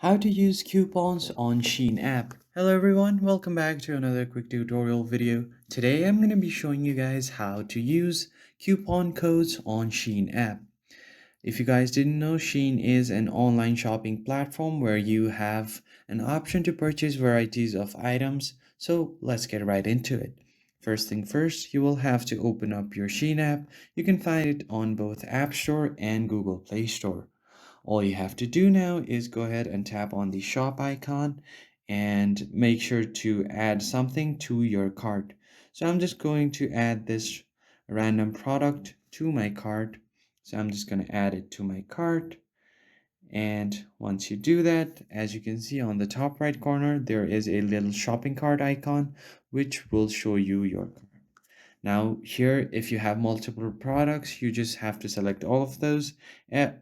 How to use coupons on Shein app. Hello everyone, welcome back to another quick tutorial video. Today I'm going to be showing you guys how to use coupon codes on Shein app. If you guys didn't know, Shein is an online shopping platform where you have an option to purchase varieties of items. So let's get right into it. First thing first, you will have to open up your Shein app. You can find it on both App Store and Google Play Store. All you have to do now is go ahead and tap on the shop icon and make sure to add something to your cart. So I'm just going to add this random product to my cart. So I'm just going to add it to my cart. And once you do that, as you can see on the top right corner, there is a little shopping cart icon, which will show you your cart. Now here, if you have multiple products, you just have to select all of those,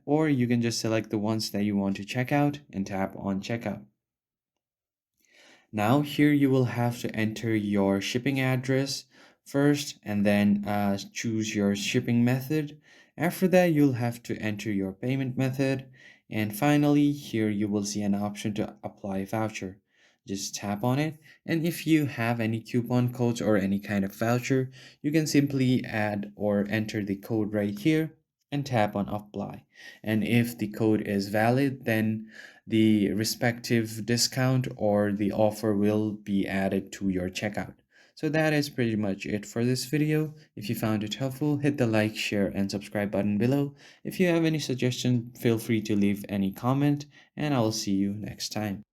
or you can just select the ones that you want to check out and tap on checkout. Now here you will have to enter your shipping address first and then choose your shipping method. After that, you'll have to enter your payment method. And finally, here you will see an option to apply voucher. Just tap on it. And if you have any coupon codes or any kind of voucher, you can simply add or enter the code right here and tap on apply. And if the code is valid, then the respective discount or the offer will be added to your checkout. So that is pretty much it for this video. If you found it helpful, hit the like, share, and subscribe button below. If you have any suggestion, feel free to leave any comment, and I will see you next time.